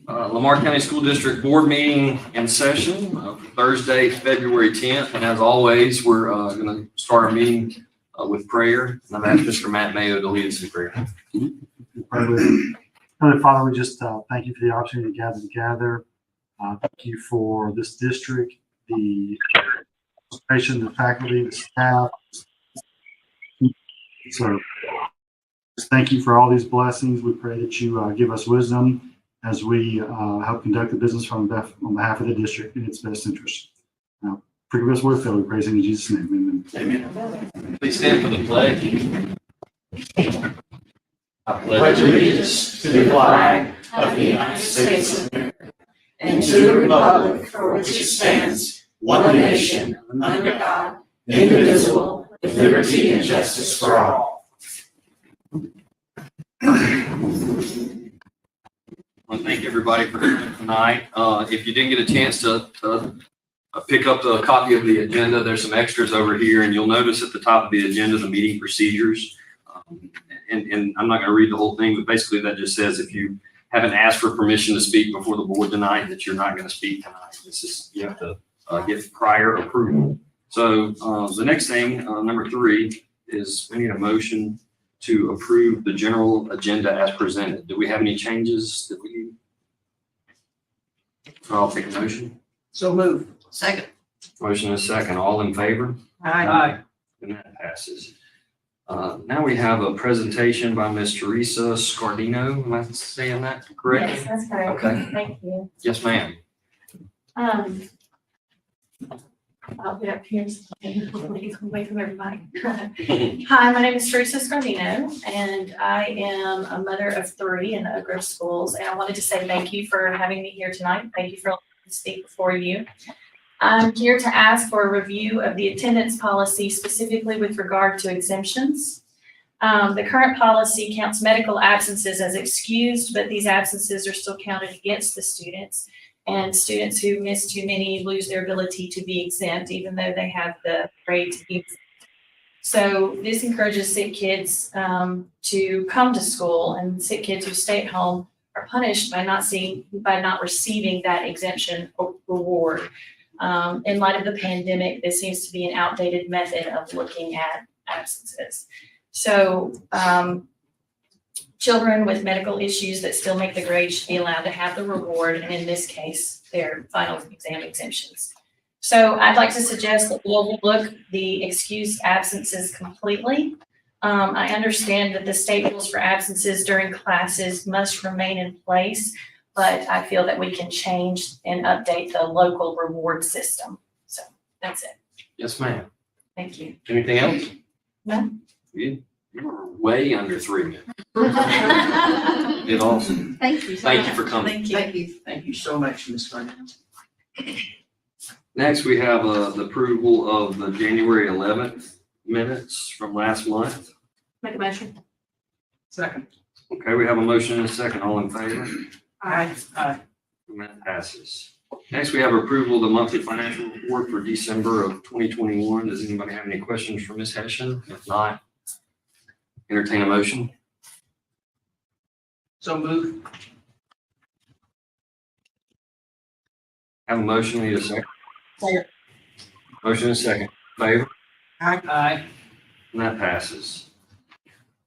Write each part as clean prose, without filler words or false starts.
Lamar County School District Board meeting in session Thursday, February 10th. And as always, we're going to start our meeting with prayer. And I've asked Mr. Matt Mayo to lead us in prayer. Heavenly Father, we just thank you for the opportunity to gather together. Thank you for this district, the administration, the faculty, the staff. So just thank you for all these blessings. We pray that you give us wisdom as we help conduct the business on behalf of the district in its best interest. Now, forgive us word filled. We praise in Jesus' name. Amen. Amen. Please stand for the pledge. I Pledge allegiance to the flag of the United States of America and to the republic for which it stands, one nation, under God, indivisible, with liberty and justice for all. I want to thank everybody for coming tonight. If you didn't get a chance to pick up the copy of the agenda, there's some extras over here, and you'll notice at the top of the agenda the meeting procedures. And I'm not going to read the whole thing, but basically that just says if you haven't asked for permission to speak before the board tonight, that you're not going to speak tonight. This is, you have to get prior approval. So the next thing, number 3, is we need a motion to approve the general agenda as presented. Do we have any changes that we need? I'll take a motion. So move. Second. Motion is second. All in favor? Aye. And that passes. Now we have a presentation by Ms. Teresa Scardino. Am I saying that correctly? Yes, that's correct. Okay. Thank you. Yes, ma'am. I'll get up here so I can away from everybody. Hi, my name is Teresa Scardino, and I am a mother of 3 in the Oak Grove schools. And I wanted to say thank you for having me here tonight. Thank you for letting me speak before you. I'm here to ask for a review of the attendance policy, specifically with regard to exemptions. The current policy counts medical absences as excused, but these absences are still counted against the students. And students who miss too many lose their ability to be exempt, even though they have the grade to be exempt. So this encourages sick kids to come to school, and sick kids who stay at home are punished by not receiving that exemption reward. In light of the pandemic, this seems to be an outdated method of looking at absences. So children with medical issues that still make the grade should be allowed to have the reward, and in this case, their final exam exemptions. So I'd like to suggest that we overlook the excused absences completely. I understand that the state rules for absences during classes must remain in place, but I feel that we can change and update the local reward system. So that's it. Yes, ma'am. Thank you. Anything else? No. You were way under 3 minutes. You did awesome. Thank you. Thank you for coming. Thank you. Thank you so much, Ms. Farnell. Next, we have the approval of the January 11th minutes from last month. Make a motion. Second. Okay, we have a motion and a second. All in favor? Aye. Aye. And that passes. Next, we have approval of the monthly financial report for December of 2021. Does anybody have any questions for Ms. Hession? If not, entertain a motion. So move. Have a motion, need a second. Second. Motion and a second. Favor? Aye. Aye. And that passes.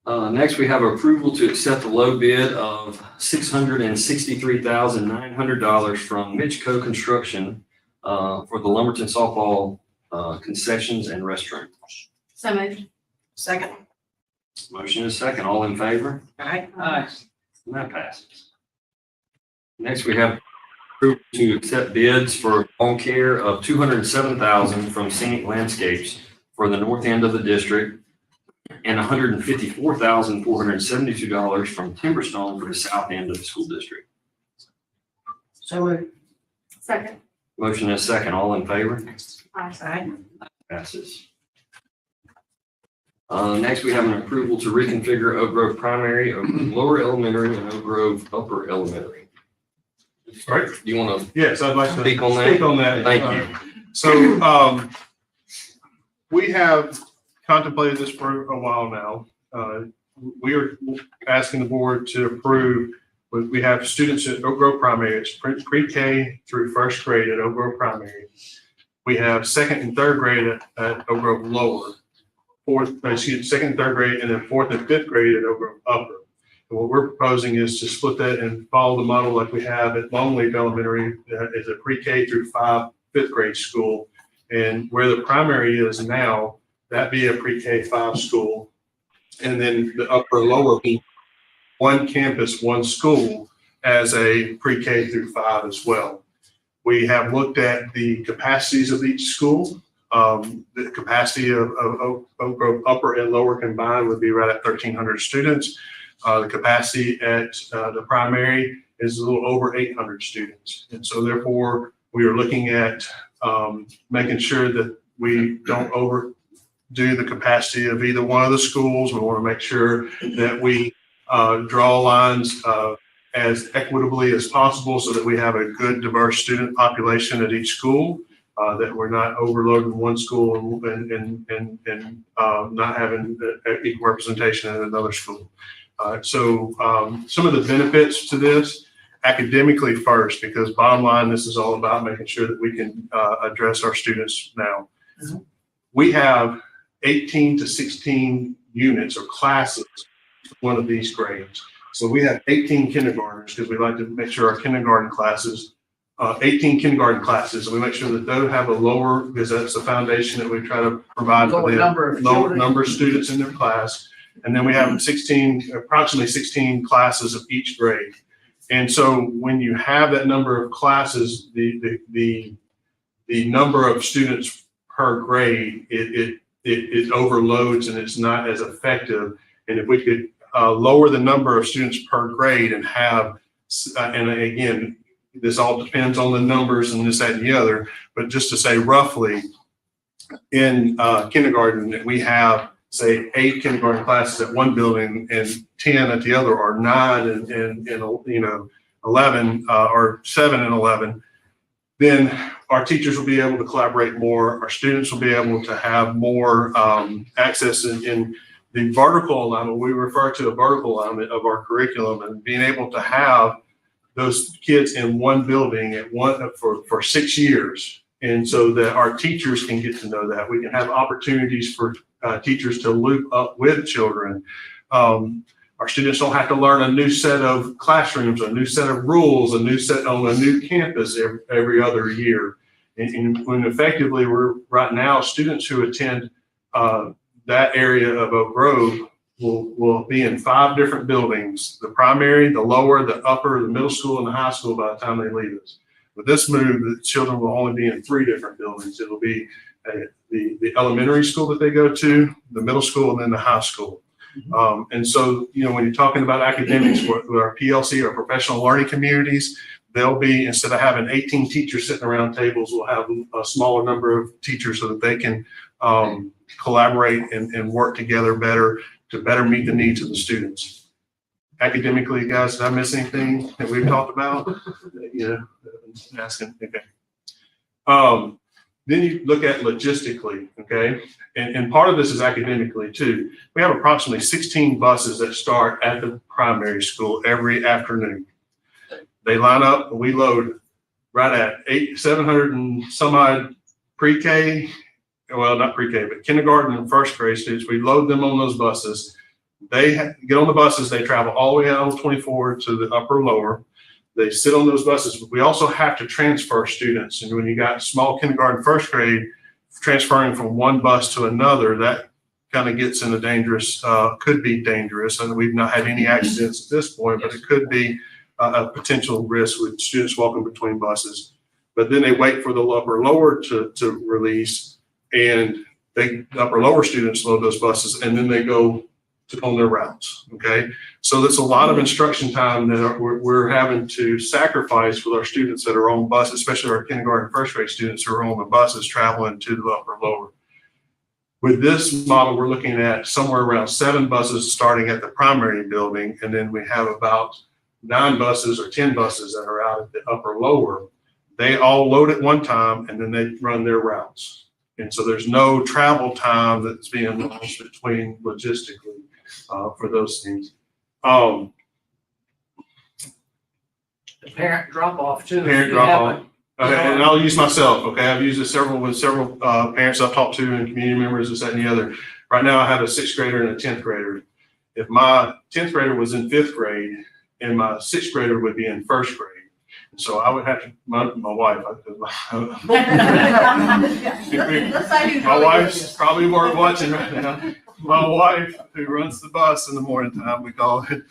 Next, we have approval to accept the low bid of $663,900 from Mitchco Construction for the Lumberton softball concessions and restrooms. So moved. Second. Motion is second. All in favor? Aye. Aye. And that passes. Next, we have approval to accept bids for lawn care of $207,000 from Scenic Landscapes for the north end of the district, and $154,472 from Timberstone for the south end of the school district. So moved. Second. Motion is second. All in favor? Aye. Passes. Next, we have an approval to reconfigure Oak Grove Primary, Oak Grove Lower Elementary, and Oak Grove Upper Elementary. All right. Do you want to Yes, I'd like to speak on that? speak on that. Thank you. So we have contemplated this for a while now. We are asking the board to approve We have students at Oak Grove Primary. It's pre-K through first grade at Oak Grove Primary. We have second and third grade at Oak Grove Lower. Second and third grade, and then fourth and fifth grade at Oak Grove Upper. And what we're proposing is to split that and follow the model like we have at Longleaf Elementary as a pre-K through 5 fifth grade school. And where the primary is now, that be a pre-K 5 school. And then the upper lower be one campus, one school as a pre-K through 5 as well. We have looked at the capacities of each school. The capacity of Oak Grove Upper and Lower combined would be right at 1,300 students. The capacity at the primary is a little over 800 students. And so therefore, we are looking at making sure that we don't overdo the capacity of either one of the schools. We want to make sure that we draw lines as equitably as possible so that we have a good diverse student population at each school, that we're not overloading one school and not having equal representation in another school. So some of the benefits to this, academically first, because bottom line, this is all about making sure that we can address our students now. We have 18 to 16 units or classes one of these grades. So we have 18 kindergartners because we like to make sure our kindergarten classes, 18 kindergarten classes, and we make sure that those have a lower, because that's the foundation that we try to provide for them, lower number of students in their class. And then we have approximately 16 classes of each grade. And so when you have that number of classes, the number of students per grade, it overloads and it's not as effective. And if we could lower the number of students per grade and have, and again, this all depends on the numbers and this, that, and the other, but just to say roughly, in kindergarten, we have, say, 8 kindergarten classes at one building and 10 at the other, or 9 and 11, or 7 and 11, then our teachers will be able to collaborate more. Our students will be able to have more access in the vertical alignment. We refer to a vertical alignment of our curriculum, and being able to have those kids in one building at for 6 years. And so that our teachers can get to know that. We can have opportunities for teachers to loop up with children. Our students don't have to learn a new set of classrooms, a new set of rules, a new set on a new campus every other year. And when effectively we're right now, students who attend that area of Oak Grove will be in 5 different buildings: the primary, the lower, the upper, the middle school, and the high school by the time they leave us. With this move, the children will only be in 3 different buildings. It'll be the elementary school that they go to, the middle school, and then the high school. And so, when you're talking about academics with our PLC or professional learning communities, they'll be, instead of having 18 teachers sitting around tables, we'll have a smaller number of teachers so that they can collaborate and work together better to better meet the needs of the students. Academically, guys, did I miss anything that we've talked about? Asking, okay. Then you look at logistically, okay? And part of this is academically too. We have approximately 16 buses that start at the primary school every afternoon. They line up and we load right at 700 and some odd pre-K, well, not pre-K, but kindergarten and first grade students. We load them on those buses. They get on the buses, they travel all the way out on 24 to the upper lower. They sit on those buses. We also have to transfer students. And when you got small kindergarten, first grade, transferring from one bus to another, that kind of gets in a dangerous, could be dangerous. And we've not had any accidents at this point, but it could be a potential risk with students walking between buses. But then they wait for the upper lower to release, and the upper lower students load those buses, and then they go on their routes. Okay, so that's a lot of instruction time that we're having to sacrifice with our students that are on buses, especially our kindergarten first grade students who are on the buses traveling to the upper lower. With this model, we're looking at somewhere around 7 buses starting at the primary building, and then we have about 9 buses or 10 buses that are out at the upper lower. They all load at one time, and then they run their routes. And so there's no travel time that's being lost between logistically for those things. parent drop off too. Parent drop off. And I'll use myself, okay? I've used it with several parents I've talked to and community members, this, that, and the other. Right now, I have a 6th grader and a 10th grader. If my 10th grader was in 5th grade and my 6th grader would be in 1st grade. So I would have to, my wife, my wife's probably watching right now. My wife, who runs the bus in the morning time, we call it,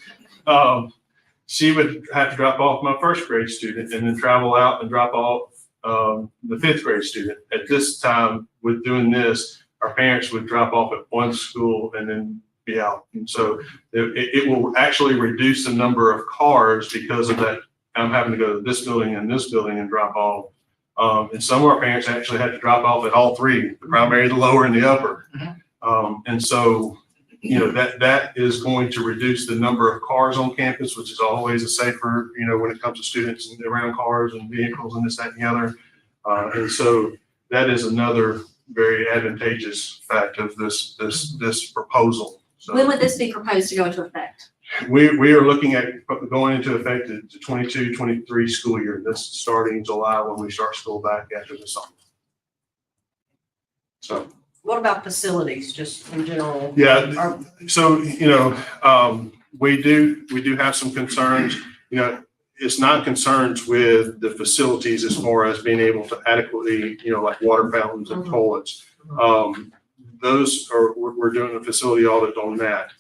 she would have to drop off my 1st grade student and then travel out and drop off the 5th grade student. At this time, with doing this, our parents would drop off at one school and then be out. And so it will actually reduce the number of cars because of that. I'm having to go to this building and this building and drop off. And some of our parents actually had to drop off at all 3, the primary, the lower, and the upper. And so, you know, that is going to reduce the number of cars on campus, which is always a safer, you know, when it comes to students and around cars and vehicles and this, that, and the other. And so that is another very advantageous fact of this proposal. So When would this be proposed to go into effect? we are looking at going into effect the 22-23 school year. That's starting July when we start school back after the summer. So. What about facilities, just in general? Yeah, so, you know, we do have some concerns. You know, it's not concerns with the facilities as far as being able to adequately, you know, like water fountains and toilets. Those are, we're doing a facility audit on that.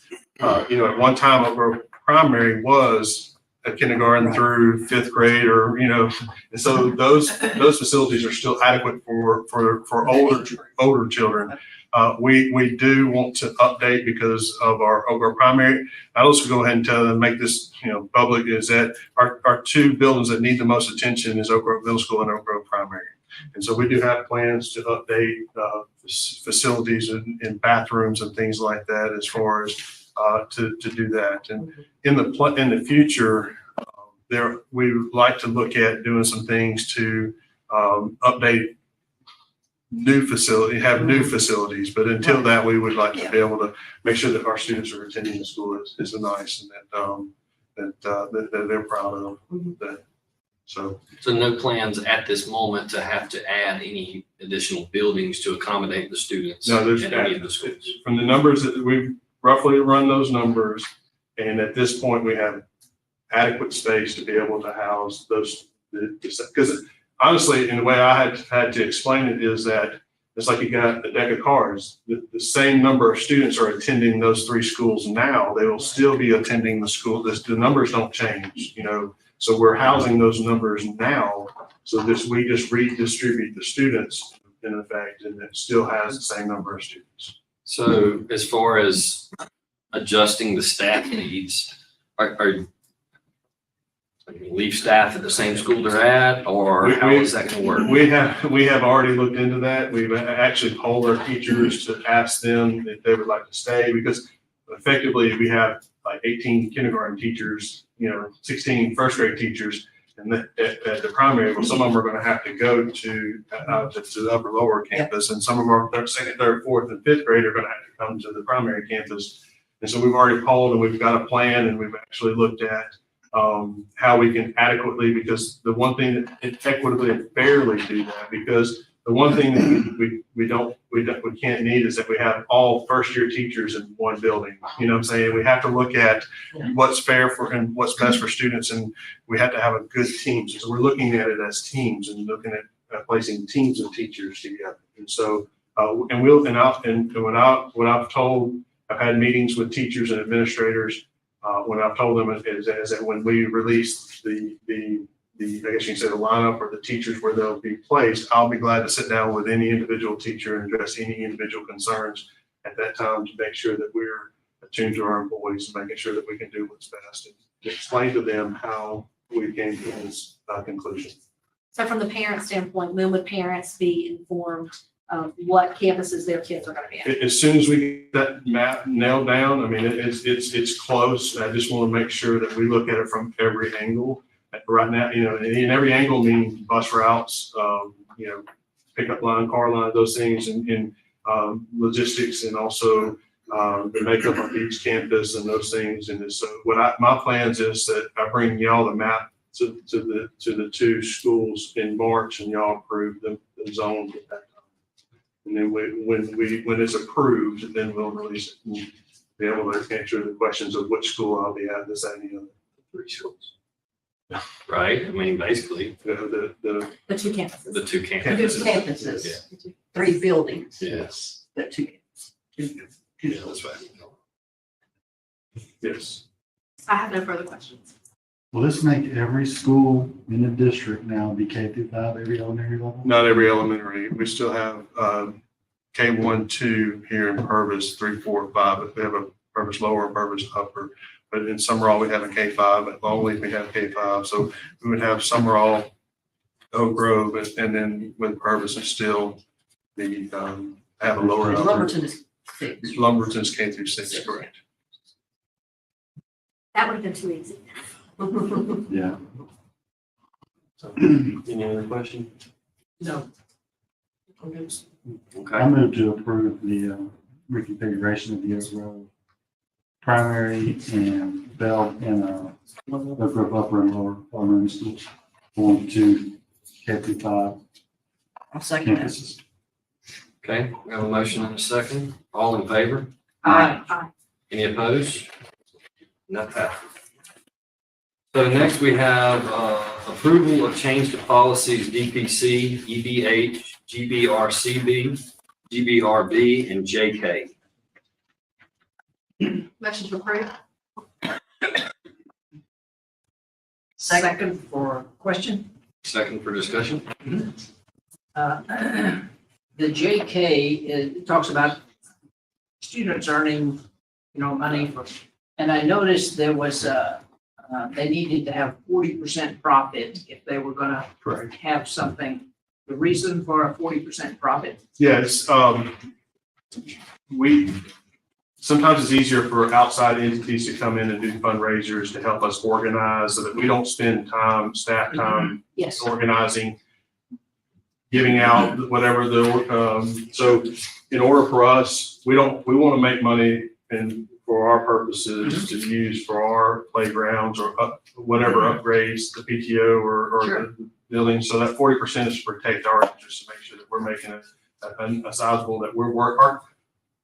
You know, at one time, our primary was a kindergarten through 5th grade, or, you know, and so those facilities are still adequate for older children. We do want to update because of our primary. I'll also go ahead and tell them, make this, you know, public, is that our 2 buildings that need the most attention is Oak Grove Middle School and Oak Grove Primary. And so we do have plans to update facilities and bathrooms and things like that, as far as to do that. And in the future, we would like to look at doing some things to update new facilities. But until that, we would like to be able to make sure that our students are attending the school is nice, and that they're proud of that. So no plans at this moment to have to add any additional buildings to accommodate the students? No, there's at any of the schools. From the numbers that we've roughly run those numbers, and at this point we have adequate space to be able to house those. Because honestly, in the way I had to explain it is that it's like you got a deck of cards. The same number of students are attending those 3 schools now. They will still be attending the school. The numbers don't change, you know. So we're housing those numbers now. So we just redistribute the students in effect, and it still has the same number of students. So as far as adjusting the staff needs, are leave staff at the same school they're at, or how is that going to work? We have already looked into that. We've actually polled our teachers to ask them if they would like to stay, because effectively we have like 18 kindergarten teachers, you know, 16 1st grade teachers, and at the primary, well, some of them are going to have to go to the upper lower campus, and some of our 2nd, 3rd, 4th, and 5th grade are going to have to come to the primary campus. And so we've already polled, and we've got a plan, and we've actually looked at how we can adequately, because the one thing that equitably and fairly do that, because the one thing that we can't need is that we have all 1st-year teachers in one building. You know what I'm saying? We have to look at what's fair for and what's best for students, and we have to have a good team. So we're looking at it as teams and looking at placing teams of teachers together. And so, what I've told, I've had meetings with teachers and administrators. What I've told them is that when we release the I guess you can say the lineup or the teachers where they'll be placed, I'll be glad to sit down with any individual teacher and address any individual concerns at that time to make sure that we're attuned to our employees and making sure that we can do what's best and explain to them how we came to this conclusion. So from the parent standpoint, when would parents be informed of what campuses their kids are going to be at? As soon as we get that map nailed down, I mean, it's close. I just want to make sure that we look at it from every angle. Right now, you know, in every angle means bus routes, you know, pickup line, car line, those things, and logistics, and also the makeup of each campus and those things. And so my plans is that I bring y'all the map to the two schools in March, and y'all approved the zones at that time. And then when it's approved, then we'll release it and be able to answer the questions of which school I'll be at, this, and the other 3 schools. Right? I mean, basically, The The two campuses. the 2 Two campuses. campuses, 3 buildings, Yes. but 2 campuses. Yeah, that's right. yes. I have no further questions. Will this make every school in the district now be K through 5, every elementary level? Not every elementary. We still have K1, 2 here in Purvis, 3, 4, 5. But we have a Purvis lower and Purvis upper. But in Summerall, we have a K5. At Longleaf, we have K5. So we would have Summerall, Oak Grove, and then with Purvis and still the have a lower. upper. Lumberton is 6. Lumberton's K through 6, correct. That would have been too easy. Yeah. Any other question? No. I Okay. move to approve the reconfiguration of the Oak Grove primary and Bell and Oak Grove upper and lower elementary schools going to K through 5 I'll second that. campuses. Okay, we have a motion and a second. All in favor? Aye. Any opposed? Not passed. So next we have approval of change to policies DPC, EBH, GBRCB, GBRB, and JK. Motion to approve. Second for question. Second for discussion. The JK, it talks about students earning, money for, and I noticed there was, they needed to have 40% profit if they were gonna Correct. have something. The reason for a 40% profit? Yes, sometimes it's easier for outside entities to come in and do fundraisers to help us organize so that we don't spend staff time Yes. organizing, giving out whatever so in order for us, we want to make money and for our purposes to use for our playgrounds or whatever upgrades, the PTO or Sure. the building. So that 40% is to protect our interests, to make sure that we're making a sizable, that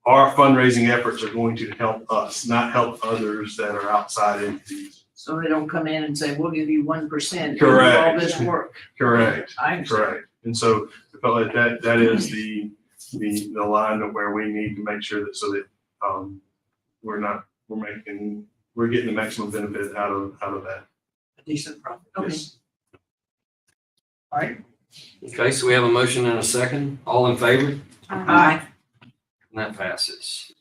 our fundraising efforts are going to help us, not help others that are outside entities. So they don't come in and say, we'll give you 1%. Correct. For all this work. Correct. I understand. Correct. And so I felt like that is the line of where we need to make sure that so that we're getting the maximum benefit out of that. A decent profit. Okay. Yes. All right. Okay, so we have a motion and a second. All in favor? Aye. And that passes.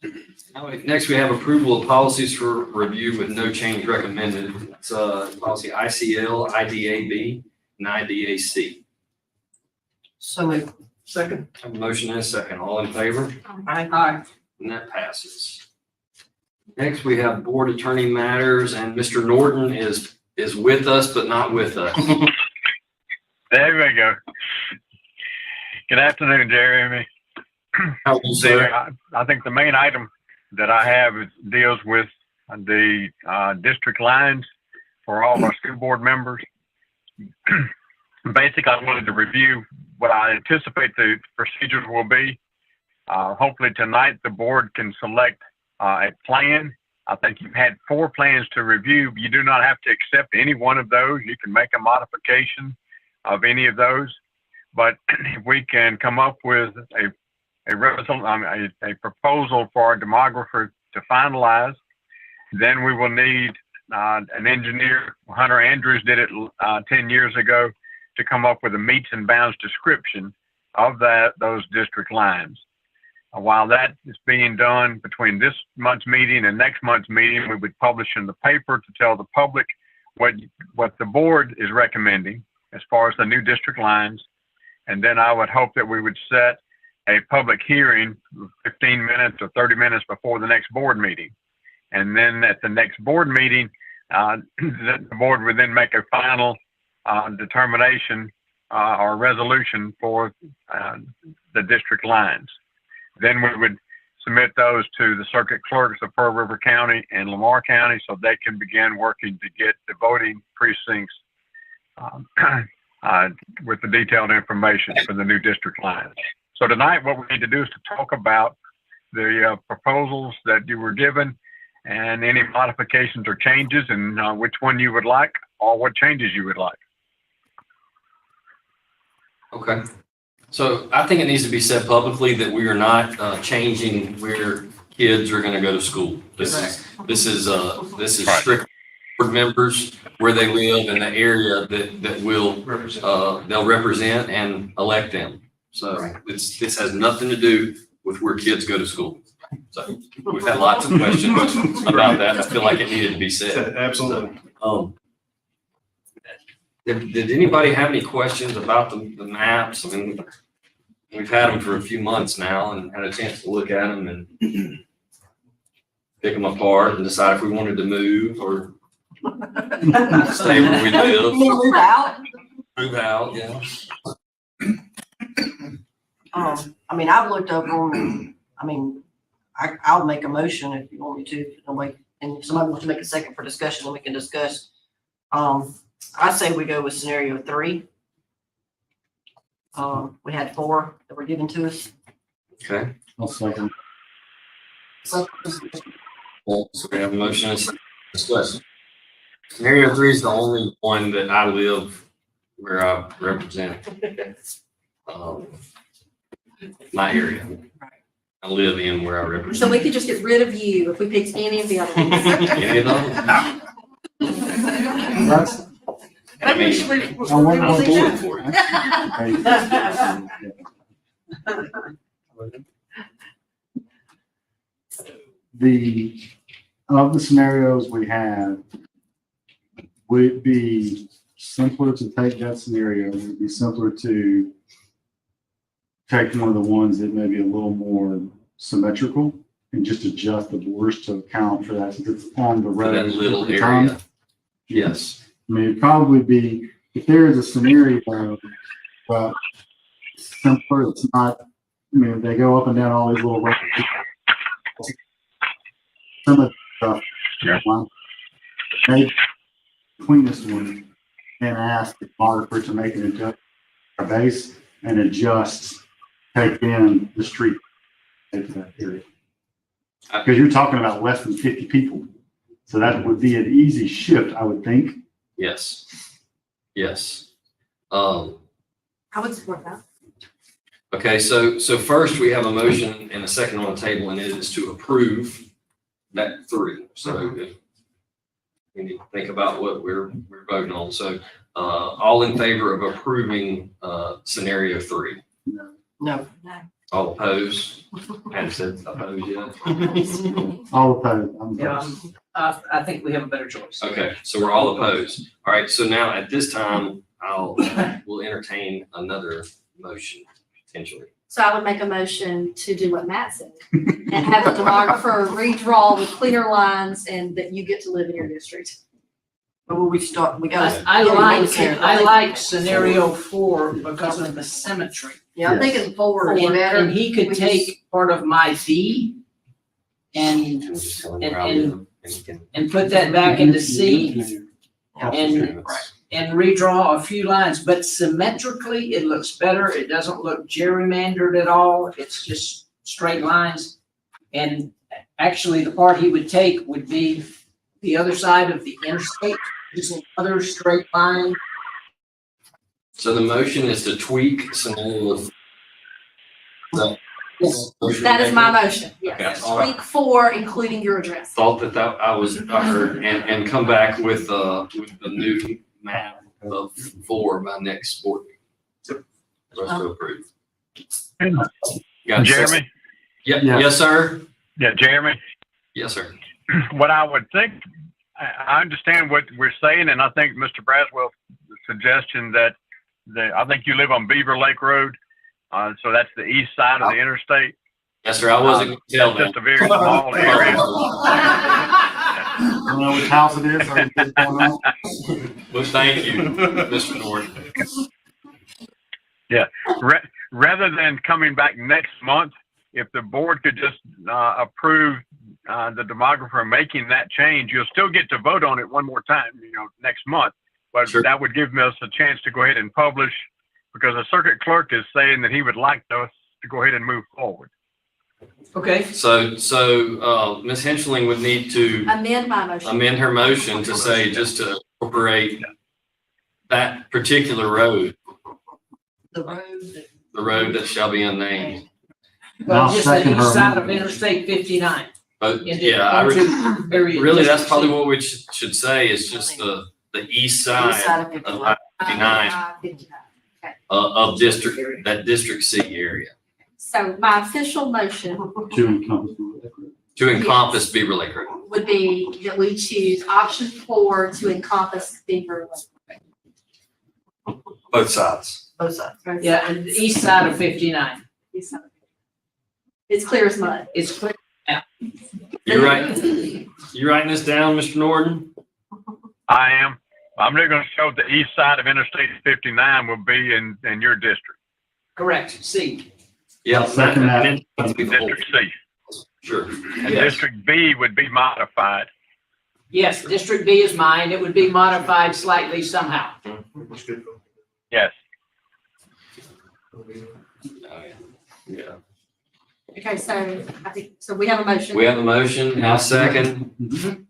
Now, next, we have approval of policies for review with no change recommended. It's policy ICL, IDAB, and IDAC. So moved. Second. Have a motion and a second. All in favor? Aye. And that passes. Next, we have board attorney matters, and Mr. Norton is with us, but not with us. There we go. Good afternoon, Jeremy. How are you, sir? I think the main item that I have deals with the district lines for all of our school board members. Basically, I wanted to review what I anticipate the procedures will be. Hopefully tonight the board can select a plan. I think you've had 4 plans to review. You do not have to accept any one of those. You can make a modification of any of those. But if we can come up with a proposal for our demographer to finalize, then we will need an engineer. Hunter Andrews did it 10 years ago to come up with a meets and bounds description of those district lines. While that is being done between this month's meeting and next month's meeting, we would publish in the paper to tell the public what the board is recommending as far as the new district lines. And then I would hope that we would set a public hearing 15 minutes or 30 minutes before the next board meeting. And then at the next board meeting, the board would then make a final determination or resolution for the district lines. Then we would submit those to the circuit clerks of Pearl River County and Lamar County so they can begin working to get the voting precincts with the detailed information for the new district lines. So tonight, what we need to do is to talk about the proposals that you were given and any modifications or changes, and which one you would like or what changes you would like. Okay. So I think it needs to be said publicly that we are not changing where kids are going to go to school. This is Right. strict board members, where they live in the area that will, they'll represent and elect them. So this has nothing to do with where kids go to school. So we've had lots of questions about that. I feel like it needed to be said. Absolutely. Did anybody have any questions about the maps? I mean, we've had them for a few months now and had a chance to look at them and pick them apart and decide if we wanted to move or stay where we live. Move out. Move out, yeah. I mean, I've looked over them, and, I mean, I'll make a motion if you want me to, and if somebody wants to make a second for discussion, then we can discuss. I say we go with scenario 3. We had 4 that were given to us. Okay. I'll second. So, So we have a motion and discussion. Scenario 3 is the only one that I live where I represent my area. I live in where I represent. So we could just get rid of you if we picked any of the other ones. Any of them? That's, I mean, I want I'm to voting for it. Of the scenarios we have, would it be simpler to take that scenario? Would it be simpler to take one of the ones that may be a little more symmetrical and just adjust the borders to account for that, since it's on the For road? that little at the time? area. Yes. I mean, it'd probably be, if there is a scenario, but simpler, it's not, I mean, if they go up and down all these little roads. Some of the stuff. Yeah. Maybe the cleanest one and ask the photographer to make an adjustment to our base and adjust, take in the street into that area. Because you're talking about less than 50 people. So that would be an easy shift, I would think. Yes. Yes. I would support that. Okay, so first we have a motion and a second on the table, and it is to approve that 3. So we need to think about what we're voting on. So all in favor of approving scenario 3? no. All opposed? Hadn't said opposed yet. All opposed. I'm Yeah, opposed. I think we have a better choice. Okay, so we're all opposed. All right, so now at this time, we'll entertain another motion potentially. So I would make a motion to do what Matt said and have the demographer redraw with cleaner lines and that you get to live in your district. But when we start, we got. I like scenario 4 because of the symmetry. Yeah, I'm thinking forward is better. And he could take part of my B and We'll just tell them where I live, and you can- put that back into C and Right. and redraw a few lines, but symmetrically, it looks better. It doesn't look gerrymandered at all. It's just straight lines. And actually, the part he would take would be the other side of the interstate, just another straight line. So the motion is to tweak scenario. That is my motion, yes. Okay, all right. Tweak 4, including your address. Thought that I heard, and come back with the new map of 4 by next board meeting. For us to approve. Got a second? Jeremy? Yep, Yeah. yes, sir. Yeah, Jeremy, Yes, sir. what I would think, I understand what we're saying, and I think Mr. Braswell's suggestion that I think you live on Beaver Lake Road, so that's the east side of the interstate. Yes, sir. I wasn't going to tell It's them. just a very small area. I don't know which house it is. Or anything going on. Well, thank you, Mr. Norton. Rather than coming back next month, if the board could just approve the demographer making that change, you'll still get to vote on it one more time, next month. but Sure. that would give us a chance to go ahead and publish, because the circuit clerk is saying that he would like us to go ahead and move forward. Okay, So, Ms. Henschling would need to Amend my motion. amend her motion to say, just to incorporate that particular road, The road. the road that shall be unnamed. well, I'll just the second her east side of amendment. Interstate 59. But into- yeah, into area really, that's District probably C. what we should say, is just the east East side side of of 59. 59 of district, that District C area, So my official motion To encompass. to encompass Beaver Lake Road. would be that we choose option 4 to encompass Beaver Lake. Both sides. Both sides. Yeah, and the east side of 59. It's clear as mud. It's clear. You writing this down, Mr. Norton? I am. I'm not going to show the east side of Interstate 59 will be in your district, Correct, C. Yeah. Second that. and then be the whole- District C. Sure. And Yes. District B would be modified. Yes, District B is mine. It would be modified slightly somehow. That's good. Yes. Oh, yeah. Okay, so I think, so we have a motion. We have a motion, now second.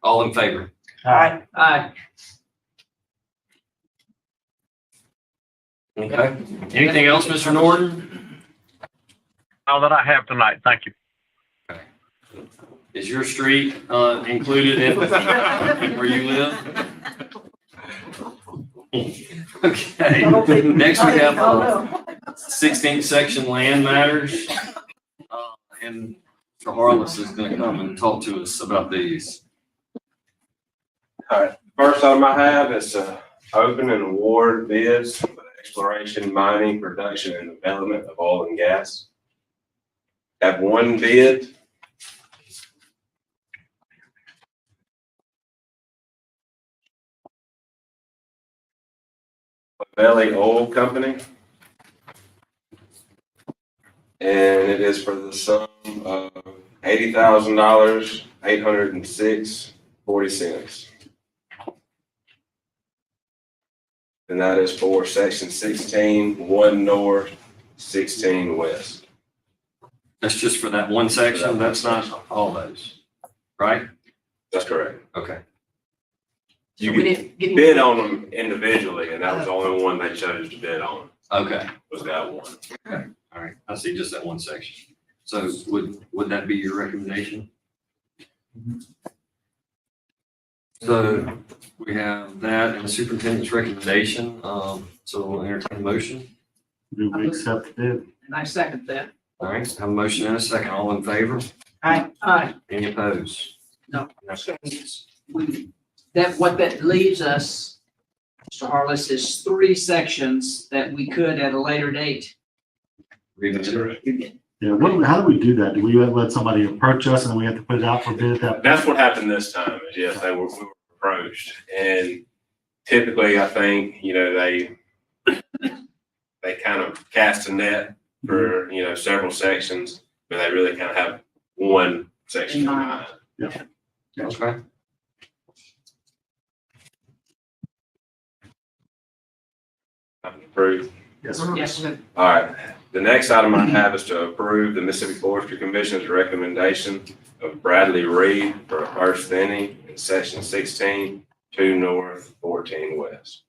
All in favor? Aye. Aye. Okay. Anything else, Mr. Norton? All that I have tonight. Thank you. Is your street included in where you live? Okay. Next, we have 16th section land matters. And Mr. Harless is going to come and talk to us about these. All right, first item I have is open and award bids for the exploration, mining, production, and development of oil and gas. Have one bid. Valley Oil Company. And it is for the sum of $80,000, $806.40. And that is for section 16, 1 north, 16 west. That's just for that one section? That's not all those, right? That's correct. Okay. You We could didn't get bid on them individually, and that was the only one they chose to bid on, Okay. was that one. All right. I see just that one section. So would that be your recommendation? So we have that and the superintendent's recommendation. So we'll entertain a motion. Do we accept the bid? And I second that. All right. Have a motion and a second. All in favor? Aye. Any opposed? No. That's- What that leaves us, Mr. Harless, is 3 sections that we could at a later date. Reconsider. Yeah, how do we do that? Do we let somebody approach us and then we have to put it out for bid at that? That's what happened this time, is yes, we were approached. And typically, I think, they kind of cast a net for, several sections, but they really kind of have one section in mind. Okay. Approved. Yes. Yes. All right, the next item I have is to approve the Mississippi Forestry Commission's recommendation of Bradley Reed for a first inning in section 16, 2 north, 14 west.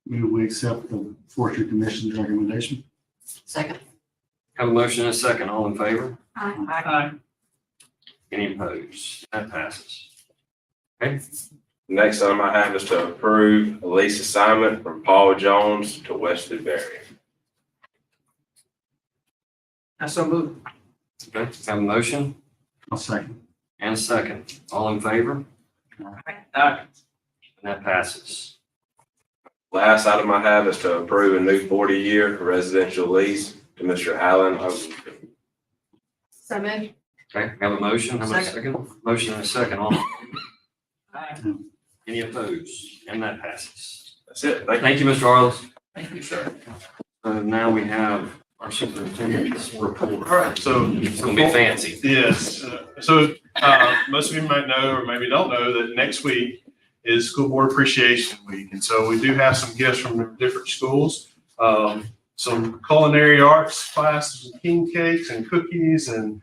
We accept the Forestry Commission's recommendation. Second. Have a motion and a second. All in favor? Aye. Any opposed? That passes. Okay. Next item I have is to approve a lease assignment from Paul Jones to Wesley Berry. I so move. Okay. Have a motion I'll second. and a second. All in favor? Aye. And that passes. Last item I have is to approve a new 40-year residential lease to Mr. Allen Oakley. So moved. Okay. Have a motion. Have a second. Motion and a second. All. Aye. Any opposed? And that passes. That's it. Thank you. Thank you, Mr. Arles. Thank you, sir. So now we have our superintendent's report. All right, so. It's gonna be fancy. Yes, most of you might know, or maybe don't know, that next week is School Board Appreciation Week. And so we do have some gifts from different schools. Some culinary arts classes, and king cakes and cookies, and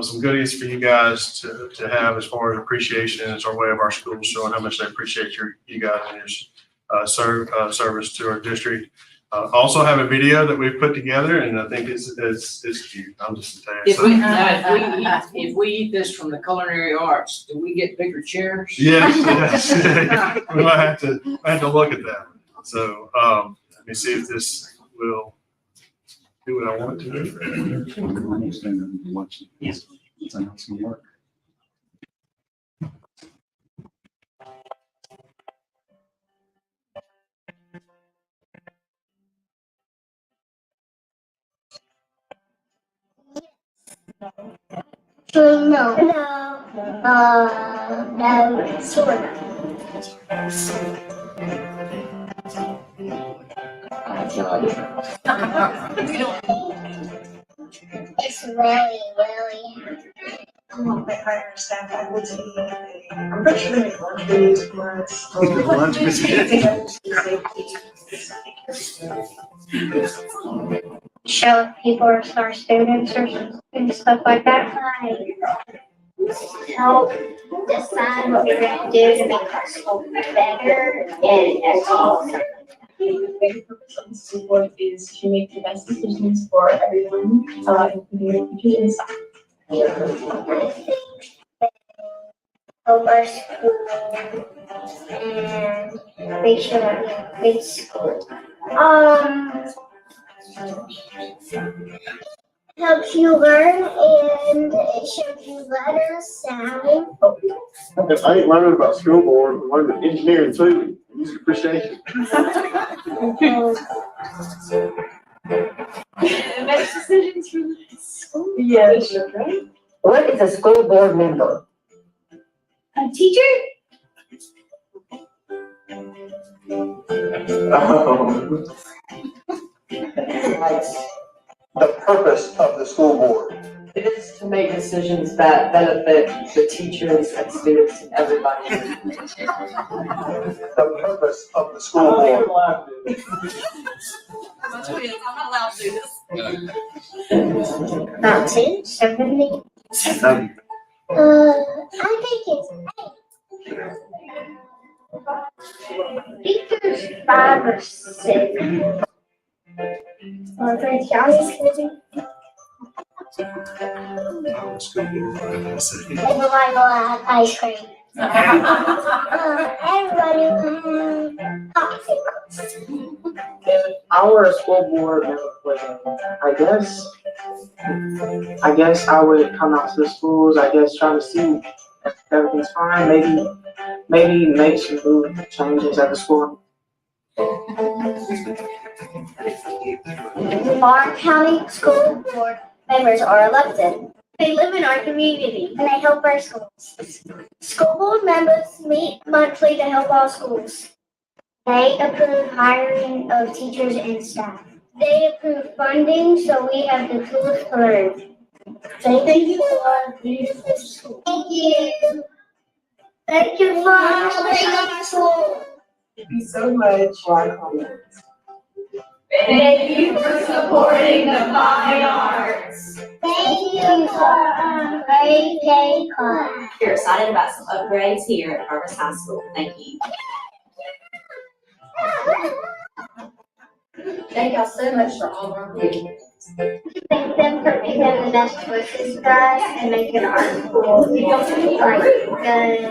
some goodies for you guys to have as far as appreciation. It's our way of our schools showing how much they appreciate you guys and your service to our district. Also have a video that we've put together, and I think it's cute. I'm just saying. If we eat this from the culinary arts, do we get bigger chairs? Yes. We might have to look at that. So let me see if this will do what I want it to do. Yes. No. No, sort of. It's really, really. I'm a bit hard to understand that. Would be, I'm pretty sure they want to use words. Show if people are our students or and stuff like that. Help decide what we're gonna do to make our school better and as well. The big purpose of the school board is to make the best decisions for everyone, including teachers and staff. Help our school and make sure that we have a good school. Helps you learn and it shows you letters, sound. If I ain't learning about school board, I'm learning engineering too. Music appreciation. It makes decisions for the school. Yes. What is a school board member? A teacher? The purpose of the school board. It is to make decisions that benefit the teachers and students and everybody. The purpose of the school board. I'm not allowed to do this. About 10, 70. I think it's 8. I think there's 5 or 6. Well, Prince John's kidding. They would like a lot of ice cream. Everybody popsicles. Our school board member president, I guess I would come out to the schools, I guess try to see if everything's fine, maybe make some new changes at the school. Lamar County School Board members are elected. They live in our community and they help our schools. School board members meet monthly to help all schools. They approve hiring of teachers and staff. They approve funding so we have the tools to learn. Thank you for our beautiful school. Thank you. Thank you for helping our school. Thank you so much for our comments. Thank you for supporting the fine arts. Thank you for our pre-K class. We're excited about some upgrades here at Harvest High School. Thank you. Thank y'all so much for all of our videos. Thank them for making the best choices for us and making our school like good and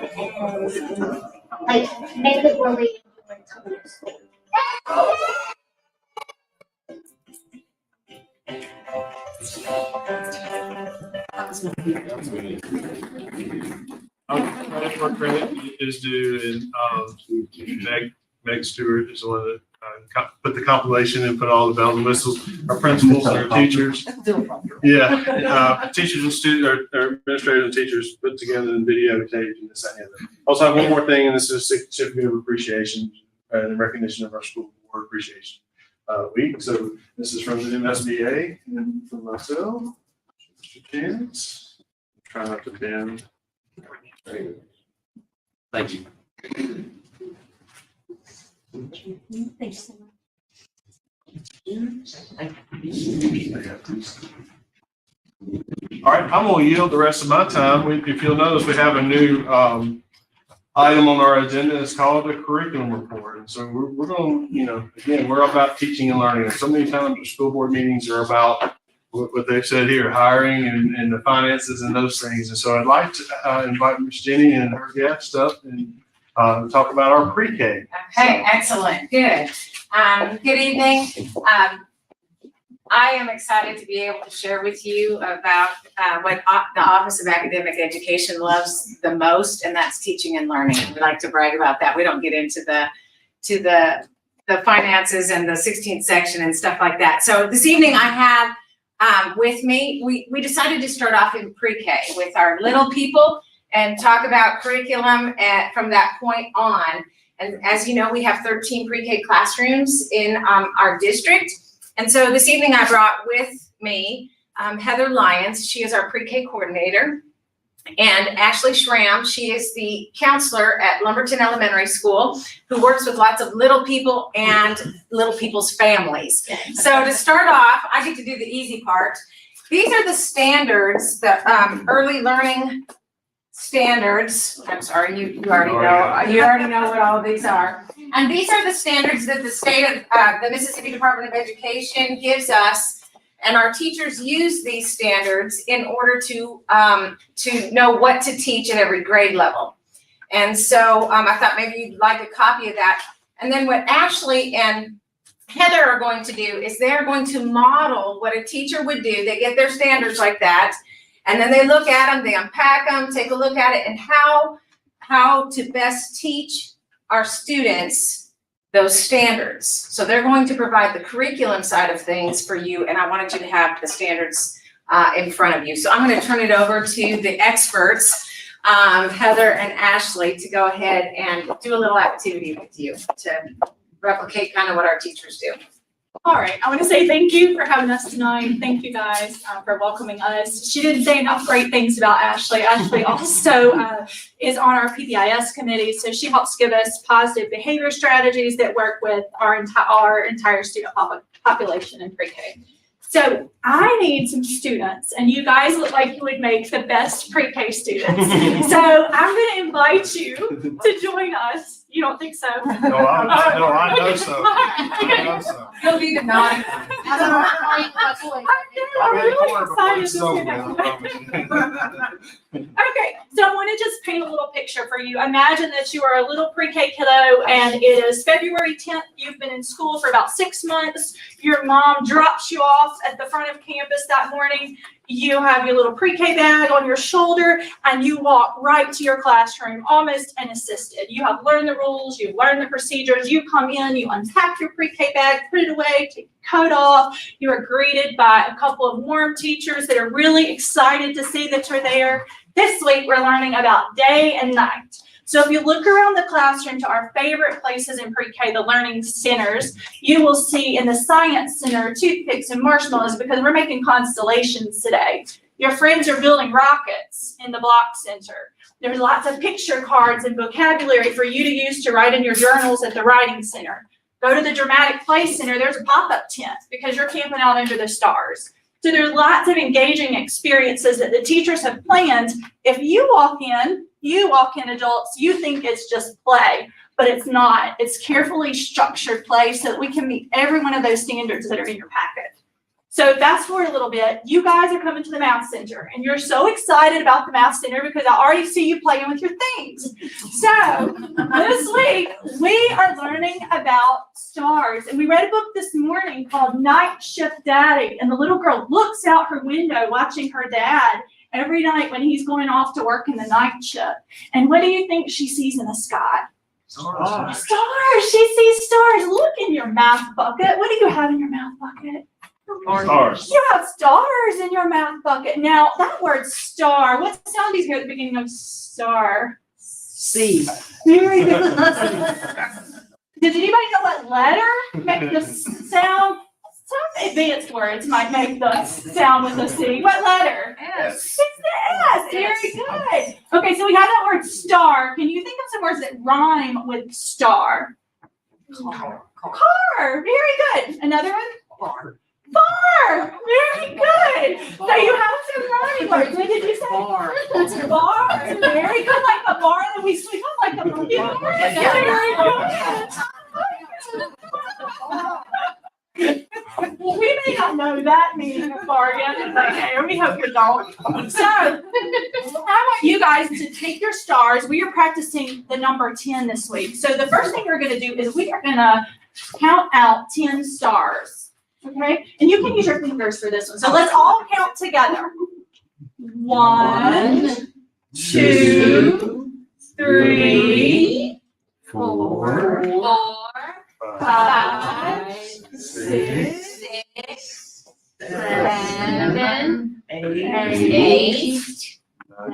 like make it where we enjoy coming to school. Credit where credit is due, and Meg Stewart is the one that put the compilation and put all the bells and whistles. Our principals and our teachers. Yeah, teachers and students, or administrators and teachers put together the video tapes and this and that. Also have one more thing, and this is a certificate of appreciation and recognition of our school board appreciation week. So this is from the MSBA and from myself, Mr. Jans. Try not to bend. Thank you. Thank you so much. All right, I'm gonna yield the rest of my time. If you'll notice, we have a new item on our agenda. It's called the curriculum report. And so we're gonna, again, we're about teaching and learning. And so many times the school board meetings are about what they've said here, hiring and the finances and those things. And so I'd like to invite Ms. Jenny and her guest up and talk about our pre-K. Okay, excellent, good. Good evening. I am excited to be able to share with you about what the Office of Academic Education loves the most, and that's teaching and learning. We like to brag about that. We don't get into the finances and the 16th section and stuff like that. So this evening I have with me, we decided to start off in pre-K with our little people and talk about curriculum from that point on. And as you know, we have 13 pre-K classrooms in our district. And so this evening I brought with me Heather Lyons. She is our pre-K coordinator. And Ashley Schramm, she is the counselor at Lumberton Elementary School who works with lots of little people and little people's families. So to start off, I get to do the easy part. These are the standards, the early learning standards. I'm sorry, you already know what all of these are. And these are the standards that the state of the Mississippi Department of Education gives us. And our teachers use these standards in order to know what to teach at every grade level. And so I thought maybe you'd like a copy of that. And then what Ashley and Heather are going to do is they're going to model what a teacher would do. They get their standards like that, and then they look at them, they unpack them, take a look at it, and how to best teach our students those standards. So they're going to provide the curriculum side of things for you, and I wanted you to have the standards in front of you. So I'm going to turn it over to the experts, Heather and Ashley, to go ahead and do a little activity with you to replicate kind of what our teachers do. All right, I want to say thank you for having us tonight. Thank you guys for welcoming us. She didn't say enough great things about Ashley. Ashley also is on our PBIS committee, so she helps give us positive behavior strategies that work with our entire student population in pre-K. So I need some students, and you guys look like you would make the best pre-K students. So I'm going to invite you to join us. You don't think so? No, I know so. I know so. You'll be the nine. I'm really excited. Okay, so I want to just paint a little picture for you. Imagine that you are a little pre-K kiddo and it is February 10th. You've been in school for about 6 months. Your mom drops you off at the front of campus that morning. You have your little pre-K bag on your shoulder and you walk right to your classroom almost unassisted. You have learned the rules, you've learned the procedures, you come in, you unpack your pre-K bag, put it away, take your coat off. You are greeted by a couple of warm teachers that are really excited to see that you're there. This week we're learning about day and night. So if you look around the classroom to our favorite places in pre-K, the learning centers, you will see in the science center toothpicks and marshmallows because we're making constellations today. Your friends are building rockets in the block center. There's lots of picture cards and vocabulary for you to use to write in your journals at the writing center. Go to the dramatic play center, there's a pop-up tent because you're camping out under the stars. So there's lots of engaging experiences that the teachers have planned. If you walk in adults, you think it's just play, but it's not. It's carefully structured play so that we can meet every one of those standards that are in your packet. So fast forward a little bit, you guys are coming to the Math Center, and you're so excited about the Math Center because I already see you playing with your things. So this week, we are learning about stars, and we read a book this morning called Night Shift Daddy, and the little girl looks out her window watching her dad every night when he's going off to work in the night shift. And what do you think she sees in the sky? Stars. Stars. She sees stars. Look in your math bucket. What do you have in your math bucket? Stars. You have stars in your math bucket. Now, that word star, what sound do you hear at the beginning of star? C. Very good. Did anybody know what letter makes the sound? Some advanced words might make the sound with a C. What letter? Yes. It's the S. Very good. Okay, so we have that word star. Can you think of some words that rhyme with star? Car. Very good. Another one? Bar. Very good. So you have some learning words. What did you say? Bar. Bar. Very good. Like the bar that we sleep on, like the monkey bar. Very good. We may not know that meaning of bar yet, okay, we hope you don't. So, I want you guys to take your stars. We are practicing the number 10 this week. So the first thing we're gonna do is we are gonna count out 10 stars, okay? And you can use your fingers for this one. So let's all count together. 1, 2, 3, 4, 5, 6, 7, 8,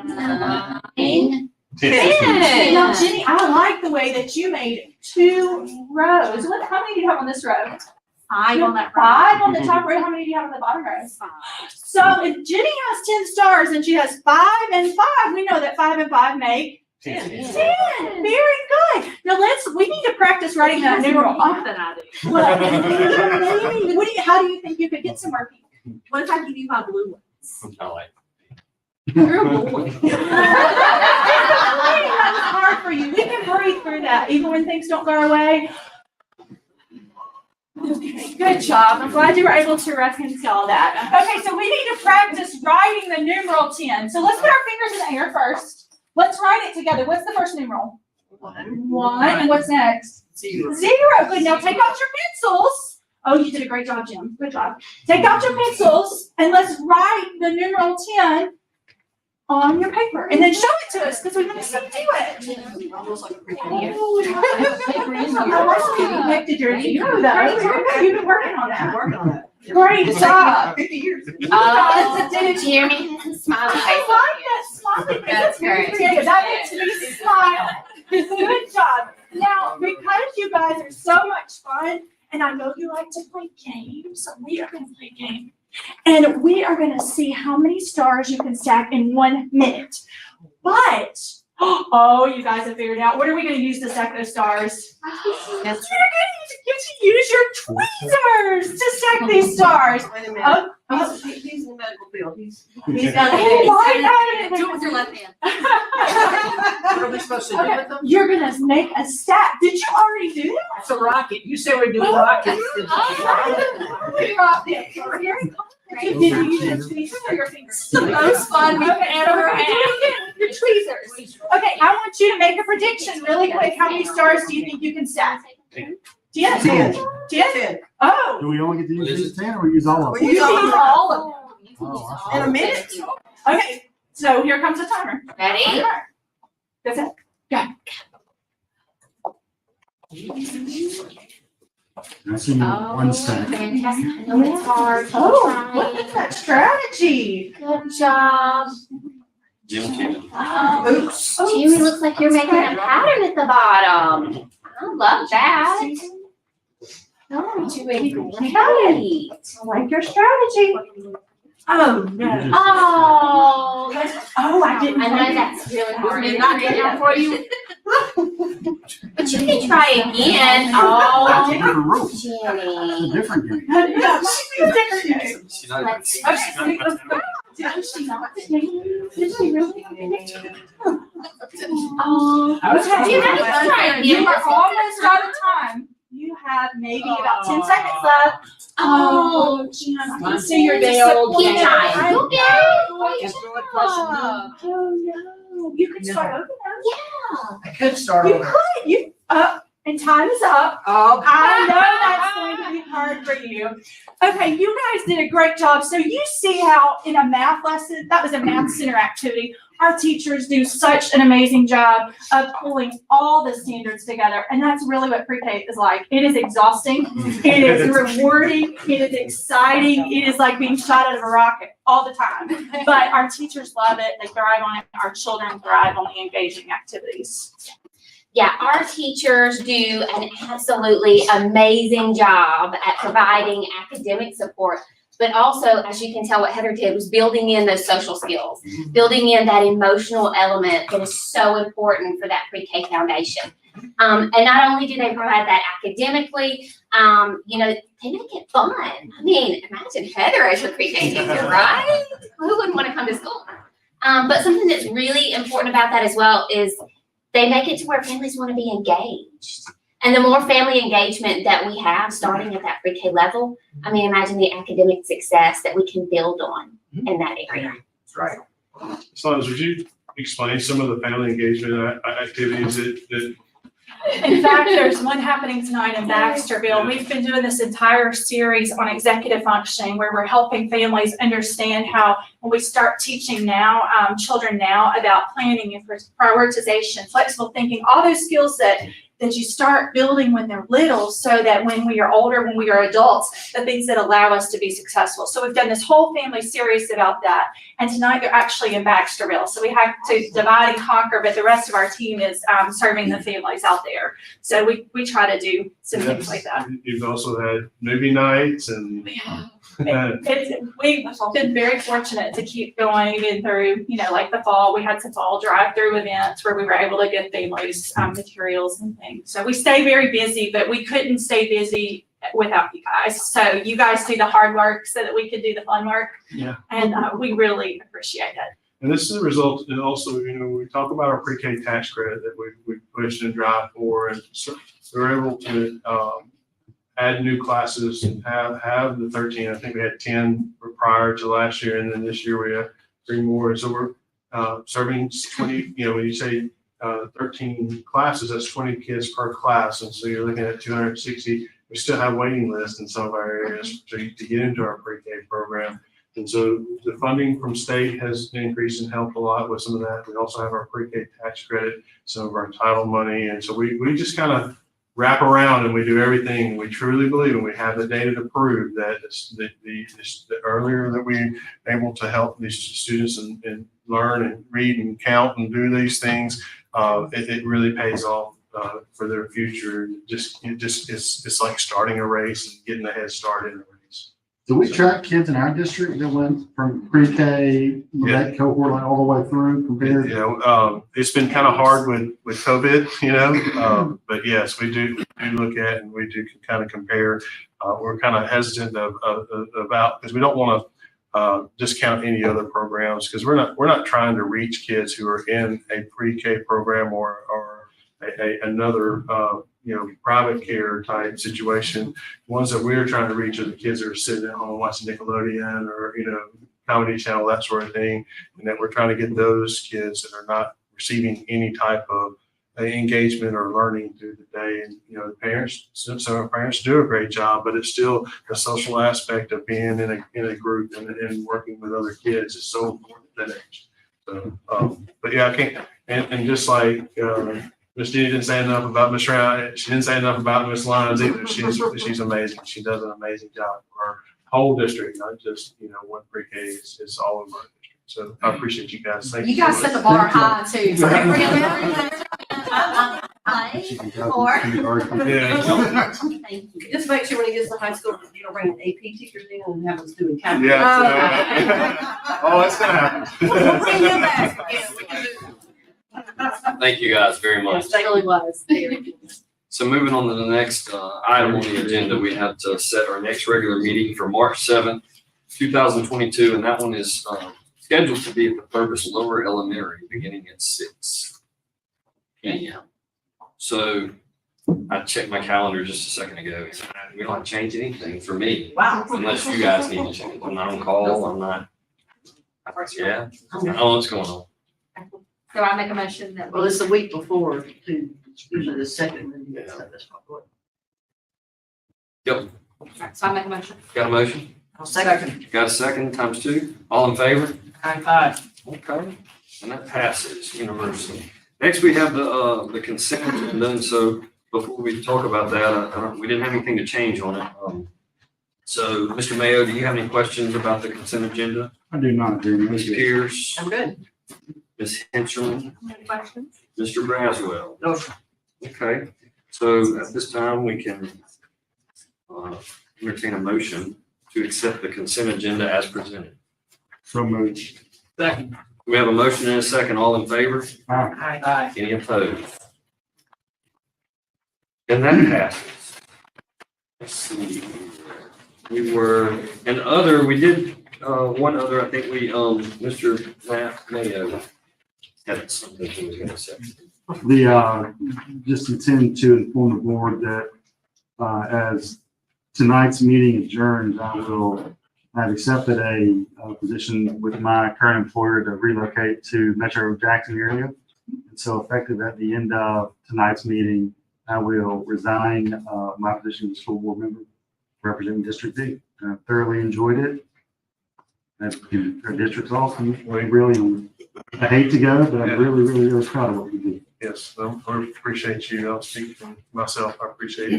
9, 10. Now, Jenny, I like the way that you made 2 rows. How many do you have on this row? 5 on that. 5 on the top row. How many do you have on the bottom row? 5. So if Jenny has 10 stars and she has 5 and 5, we know that 5 and 5 make 10. Very good. Now we need to practice writing that numeral. Than I do. Well, how do you think you could get somewhere? What if I give you my blue ones? I like. You're a boy. That's hard for you. We can breathe through that, even when things don't go our way. Okay, good job. I'm glad you were able to reconcile that. Okay, so we need to practice writing the numeral 10. So let's put our fingers in the air first. Let's write it together. What's the first numeral? 1. And what's next? 0. Good. Now take out your pencils. Oh, you did a great job, Jim. Good job. Take out your pencils and let's write the numeral 10 on your paper. And then show it to us because we want to see you do it. I like you connected your zero though. You've been working on that. Great job. Jeremy has a smiley face. I like that smiley face. That's very great. creative. That makes me smile. Good job. Now, because you guys are so much fun, and I know you like to play games, so we are going to play a game. And we are going to see how many stars you can stack in 1 minute. But, oh, you guys have figured out. What are we going to use to stack those stars? You're going to use your tweezers to stack these stars. Wait a minute. He's in the medical field. He's got Oh, do it with your left hand. What are we supposed to do with them? You're going to make a stack. Did you already do that? It's a rocket. You said we're doing rockets. Did you use your tweezers or your fingers? The most fun we've ever had. Your tweezers. Okay, I want you to make a prediction really quick. How many stars do you think you can stack? 10. 10? Oh. Do we only get to use these 10 or we use all of them? We use all of them. Oh, In a minute. Okay, so here comes the timer. Ready? That's it. Go. I see one stack. Fantastic. I know it's hard. Oh, look at that strategy. Good job. Jim. Oops. Jeremy, looks like you're making a pattern at the bottom. I love that. Oh, great. I like your strategy. Oh, no. Oh, I didn't. I know that's really hard. Did not get out for you. But you can try again. That's a Oh, different rule. It's Jenny. a different game. Yeah, might be a different game. She's not Let's- Okay, let's go. Did she not? Did she really? Oh, Okay. You have to try again. You are almost out of time. You have maybe about 10 seconds left. Oh, Jen, I can see your Day old disappointment. time. You'll get it. Guess what question? Oh, no. You can start over now. I could start You over. could. You, and time is up. Oh, I know that's going to be hard for you. Okay, you guys did a great job. So you see how in a math lesson, that was a math center activity, our teachers do such an amazing job of pulling all the standards together. And that's really what pre-K is like. It is exhausting. It is rewarding. It is exciting. It is like being shot out of a rocket all the time. But our teachers love it. They thrive on it. Our children thrive on the engaging activities. Yeah, our teachers do an absolutely amazing job at providing academic support, but also, as you can tell, what Heather did was building in those social skills, building in that emotional element that is so important for that pre-K foundation. And not only do they provide that academically, you know, they make it fun. I mean, imagine Heather as your pre-K teacher, right? Who wouldn't want to come to school? But something that's really important about that as well is they make it to where families want to be engaged. And the more family engagement that we have starting at that pre-K level, I mean, imagine the academic success that we can build on in that area. That's right. So, would you explain some of the family engagement activities that In fact, there's one happening tonight in Baxterville. We've been doing this entire series on executive functioning where we're helping families understand how when we start teaching now, children now about planning and prioritization, flexible thinking, all those skills that you start building when they're little so that when we are older, when we are adults, the things that allow us to be successful. So we've done this whole family series about that. And tonight they're actually in Baxterville. So we have to divide and conquer, but the rest of our team is serving the families out there. So we try to do some things like that. You've also had movie nights and. We've been very fortunate to keep going even through, you know, like the fall. We had some fall drive-through events where we were able to give families materials and things. So we stay very busy, but we couldn't stay busy without you guys. So you guys do the hard work so that we could do the fun work. Yeah. And we really appreciate it. And this is a result, and also, you know, we talk about our pre-K tax credit that we pushed and drive for, and so we're able to add new classes and have the 13. I think we had 10 prior to last year, and then this year we have 3 more. So we're serving 20, you know, when you say 13 classes, that's 20 kids per class. And so you're looking at 260. We still have waiting lists in some of our areas to get into our pre-K program. And so the funding from state has increased and helped a lot with some of that. We also have our pre-K tax credit, some of our title money. And so we just kind of wrap around and we do everything. We truly believe, and we have the data to prove that the earlier that we're able to help these students and learn and read and count and do these things, it really pays off for their future. It's like starting a race and getting a head start in a race. Do we track kids in our district that went from pre-K, that cohort like all the way through compared? It's been kind of hard with COVID, you know, but yes, we do look at and we do kind of compare. We're kind of hesitant about, because we don't want to discount any other programs, because we're not trying to reach kids who are in a pre-K program or another you know, private care type situation. Ones that we're trying to reach are the kids that are sitting at home watching Nickelodeon or, you know, Comedy Channel, that sort of thing. And that we're trying to get those kids that are not receiving any type of engagement or learning through the day. And, you know, the parents, some our parents do a great job, but it's still the social aspect of being in a group and working with other kids is so important at that age. So, but yeah, I can't, and just like, Miss Jenny didn't say enough about Miss Round. She didn't say enough about Miss Lyons either. She's amazing. She does an amazing job for our whole district, not just, you know, one pre-K. It's all of our district. So I appreciate you guys. Thank you. You guys set the bar high too. So Just make sure when he gets to high school, you don't bring an AP teachers in and have us doing calculus. Yeah. Oh, it's gonna happen. We'll bring him back. Thank you guys very much. It really was. So moving on to the next item on the agenda, we have to set our next regular meeting for March 7th, 2022, and that one is scheduled to be at the Purvis Lower Elementary, beginning at 6 p.m. So I checked my calendar just a second ago. We don't have to change anything for me. Wow. Unless you guys need to change. I'm not on call. I'm not. Yeah. I don't know what's going on. So I make a motion that. Well, it's the week before, too. It's usually the second. Yep. So I make a motion. Got a motion? I'll second. Got a second times 2? All in favor? Aye. Okay. And that passes universally. Next, we have the consent agenda. And so before we talk about that, we didn't have anything to change on it. So, Mr. Mayo, do you have any questions about the consent agenda? I do not, Jeremy. Ms. Pierce? I'm good. Ms. Henderson? Any questions? Mr. Braswell? No. Okay, so at this time, we can entertain a motion to accept the consent agenda as presented. So moved. Second. We have a motion and a second. All in favor? Aye. Any opposed? And that passes. Let's see. We did, one other, I think Mr. Matt Mayo had something he was gonna say. Just intend to inform the board that, as tonight's meeting adjourns, I've accepted a position with my current employer to relocate to Metro Jackson area. And so effective at the end of tonight's meeting, I will resign, my position as school board member representing District D. I thoroughly enjoyed it. Our district's awesome. I hate to go, but I'm really proud of what we do. Yes, I appreciate you. I'll speak for myself. I appreciate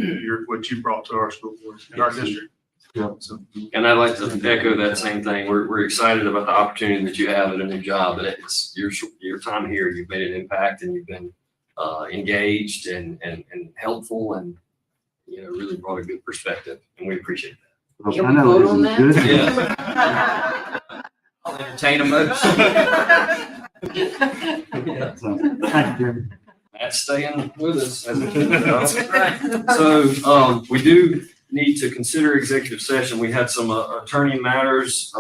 what you brought to our school board and our district. Yeah. So, And I'd like to echo that same thing. We're excited about the opportunity that you have at a new job, but it's your time here. You've made an impact and you've been engaged and helpful and, really brought a good perspective, and we appreciate that. I know vote on it isn't good. Yeah. I'll entertain a motion. Yeah. So, thank you, Jeremy. Matt's staying with us. So, we do need to consider executive session. We had some attorney matters,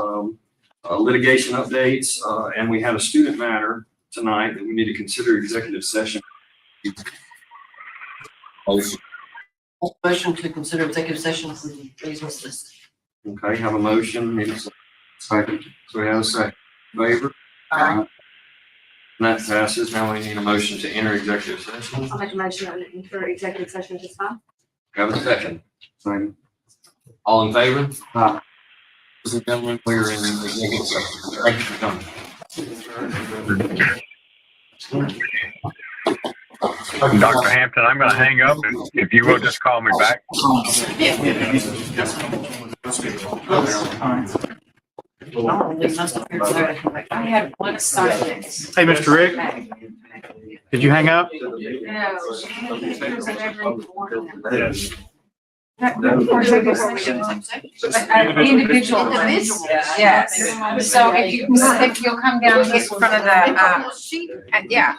litigation updates, and we had a student matter tonight that we need to consider executive session. Motion to consider executive session for the reasons listed. Okay, have a motion. Need a second. So we have a second. Favor? Aye. And that passes. Now we need a motion to enter executive session. I'll make a motion for executive session at this time. Have a second. Second. All in favor? Aye. Ladies and gentlemen, we are in executive session. Thank you for coming. Dr. Hampton, I'm going to hang up, and if you will just call me back. I had one assignment. Hey, Mr. Rick, did you hang up? Individual. Yes. So if you'll come down and get in front of the, yeah.